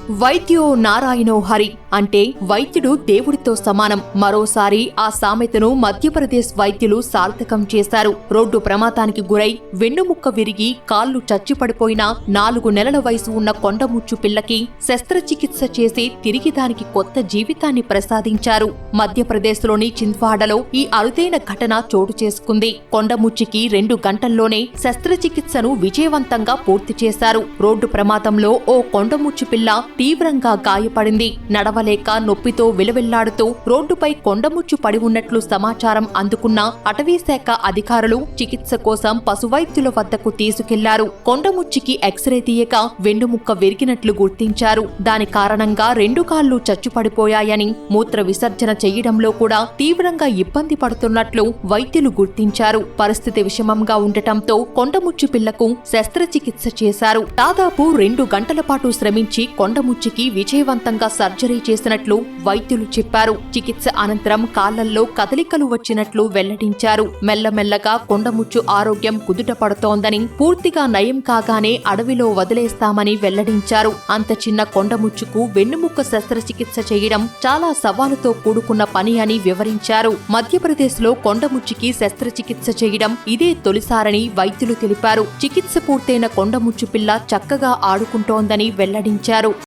వైద్యో నారాయణో హరి అంటే వైద్యుడు దేవుడితో సమానం. మరోసారి ఆ సామెతను మధ్యప్రదేశ్ వైద్యులు సార్థకం చేశారు. రోడ్డు ప్రమాదానికి గురై వెన్నుముక్క విరిగి కాళ్లు చచ్చిపడిపోయిన 4 నెలల వయసు ఉన్న కొండముచ్చు పిల్లకి శస్త్రచికిత్స చేసి తిరిగి దానికి కొత్త జీవితాన్ని ప్రసాదించారు. మధ్యప్రదేశ్లోని చింద్వాడలో ఈ అరుదైన ఘటన చోటు చేసుకుంది. కొండముచ్చికి 2 గంటల్లోనే శస్త్రచికిత్సను విజయవంతంగా పూర్తి చేశారు. రోడ్డు ప్రమాదంలో ఓ కొండముచ్చు పిల్ల తీవ్రంగా గాయపడింది. నడవలేక నొప్పితో విలవిల్లాడుతూ రోడ్డుపై కొండముచ్చు పడి ఉన్నట్లు సమాచారం అందుకున్న అటవీశాఖ అధికారులు చికిత్స కోసం పశువైద్యుల వద్దకు తీసుకెళ్లారు. కొండముచ్చికి ఎక్స్రే తీయక వెన్నుముక్క విరిగినట్లు గుర్తించారు. దాని కారణంగా 2 కాళ్లు చచ్చుపడిపోయాయని, మూత్ర విసర్జన చెయ్యడంలో కూడా తీవ్రంగా ఇబ్బంది పడుతున్నట్లు వైద్యులు గుర్తించారు. పరిస్థితి విషమంగా ఉండటంతో కొండముచ్చు పిల్లకు శస్త్రచికిత్స చేశారు. దాదాపు 2 గంటల పాటు శ్రమించి కొండముచ్చికి విజయవంతంగా సర్జరీ చేసినట్లు వైద్యులు చెప్పారు. చికిత్స అనంతరం కాళ్లల్లో కదలికలు వచ్చినట్లు వెల్లడించారు. మెల్లమెల్లగా కొండముచ్చు ఆరోగ్యం కుదుట పడుతోందని, పూర్తిగా నయం కాగానే అడవిలో వదిలేస్తామని వెల్లడించారు. అంత చిన్న కొండముచ్చుకు వెన్నుముక్క శస్త్రచికిత్స చేయడం చాలా సవాలుతో కూడుకున్న పని అని వివరించారు. మధ్యప్రదేశ్లో కొండముచ్చికి శస్త్రచికిత్స చేయడం ఇదే తొలిసారని వైద్యులు తెలిపారు. చికిత్స పూర్తయిన కొండముచ్చు పిల్ల చక్కగా ఆడుకుంటోందని వెల్లడించారు.